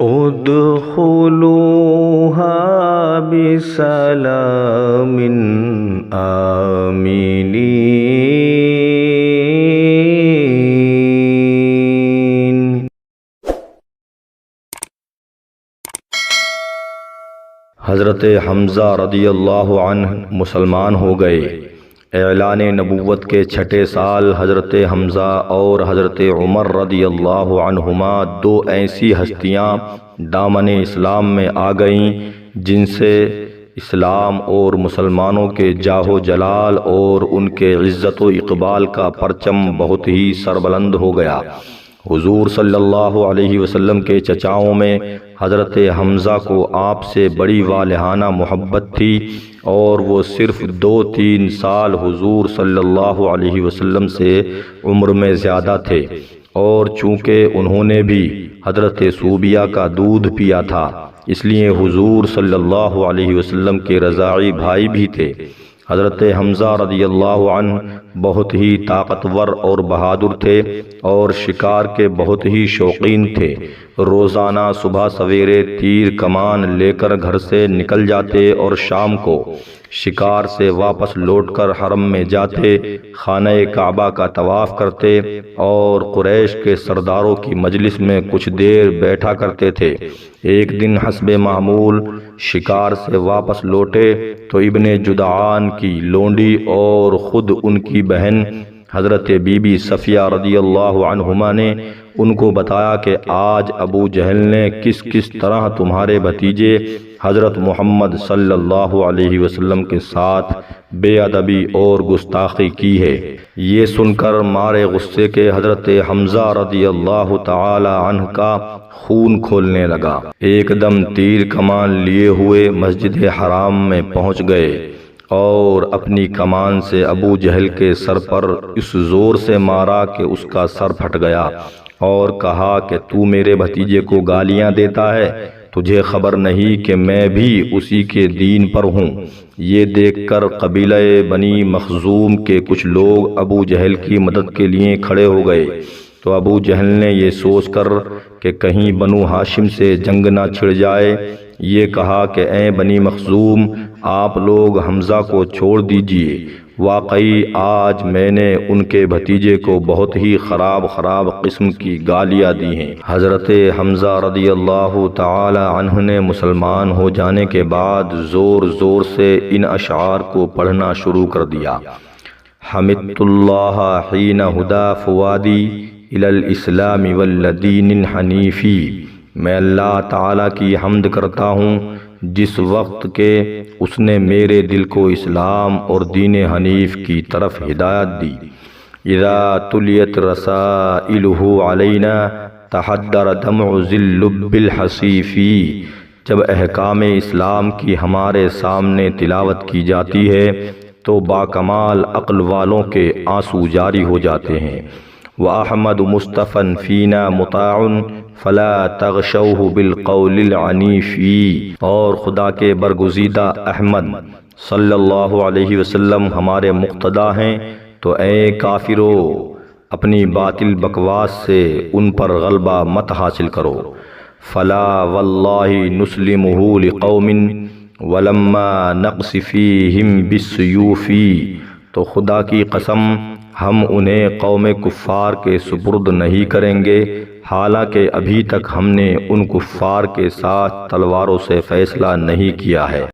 ادخلوها بسلام آمنین۔ حضرت حمزہ رضی اللہ عنہ مسلمان ہو گئے۔ اعلان نبوت کے چھٹے سال حضرت حمزہ اور حضرت عمر رضی اللہ عنہما دو ایسی ہستیاں دامن اسلام میں آ گئیں جن سے اسلام اور مسلمانوں کے جاہ و جلال اور ان کے عزت و اقبال کا پرچم بہت ہی سربلند ہو گیا۔ حضور صلی اللہ علیہ وسلم کے چچاؤں میں حضرت حمزہ کو آپ سے بڑی والہانہ محبت تھی اور وہ صرف 2-3 سال حضور صلی اللہ علیہ وسلم سے عمر میں زیادہ تھے، اور چونکہ انہوں نے بھی حضرت صوبیہ کا دودھ پیا تھا اس لیے حضور صلی اللہ علیہ وسلم کے رضاعی بھائی بھی تھے۔ حضرت حمزہ رضی اللہ عنہ بہت ہی طاقتور اور بہادر تھے اور شکار کے بہت ہی شوقین تھے۔ روزانہ صبح سویرے تیر کمان لے کر گھر سے نکل جاتے اور شام کو شکار سے واپس لوٹ کر حرم میں جاتے، خانہ کعبہ کا طواف کرتے اور قریش کے سرداروں کی مجلس میں کچھ دیر بیٹھا کرتے تھے۔ ایک دن حسب معمول شکار سے واپس لوٹے تو ابن جدعان کی لونڈی اور خود ان کی بہن حضرت بی بی صفیہ رضی اللہ عنہما نے ان کو بتایا کہ آج ابو جہل نے کس کس طرح تمہارے بھتیجے حضرت محمد صلی اللہ علیہ وسلم کے ساتھ بے ادبی اور گستاخی کی ہے۔ یہ سن کر مارے غصے کے حضرت حمزہ رضی اللہ تعالی عنہ کا خون کھولنے لگا۔ ایک دم تیر کمان لیے ہوئے مسجد حرام میں پہنچ گئے اور اپنی کمان سے ابو جہل کے سر پر اس زور سے مارا کہ اس کا سر پھٹ گیا، اور کہا کہ تو میرے بھتیجے کو گالیاں دیتا ہے، تجھے خبر نہیں کہ میں بھی اسی کے دین پر ہوں۔ یہ دیکھ کر قبیلہ بنی مخزوم کے کچھ لوگ ابو جہل کی مدد کے لیے کھڑے ہو گئے، تو ابو جہل نے یہ سوچ کر کہ کہیں بنو ہاشم سے جنگ نہ چھڑ جائے، یہ کہا کہ اے بنی مخزوم، آپ لوگ حمزہ کو چھوڑ دیجئے، واقعی آج میں نے ان کے بھتیجے کو بہت ہی خراب قسم کی گالیاں دی ہیں۔ حضرت حمزہ رضی اللہ تعالی عنہ نے مسلمان ہو جانے کے بعد زور زور سے ان اشعار کو پڑھنا شروع کر دیا۔ حمدت اللہ حین ہدا فوادی الی الاسلام والدین الحنیفی۔ میں اللہ تعالیٰ کی حمد کرتا ہوں جس وقت کہ اس نے میرے دل کو اسلام اور دین حنیف کی طرف ہدایت دی۔ اذا تلیت رسائلہ علینا تحدر دمع ذی اللب الحصیفی۔ جب احکام اسلام کی ہمارے سامنے تلاوت کی جاتی ہے تو باکمال عقل والوں کے آنسو جاری ہو جاتے ہیں۔ وَأَحْمَدُ مُصْطَفًى فِينَا مُطَاعٌ فَلَا تَغْشَوْهُ بِالْقَوْلِ الْعَنِيفِ۔ اور خدا کے برگزیدہ احمد صلی اللہ علیہ وسلم ہمارے مقتدی ہیں، تو اے کافرو اپنی باطل بکواس سے ان پر غلبہ مت حاصل کرو۔ فَلَا وَاللَّهِ نُسْلِمُهُ لِقَوْمٍ وَلَمَّا نَقْصِ فِيهِمْ بِالسُّيُوفِ۔ تو خدا کی قسم ہم انہیں قوم کفار کے سپرد نہیں کریں گے، حالانکہ ابھی تک ہم نے ان کفار کے ساتھ تلواروں سے فیصلہ نہیں کیا ہے۔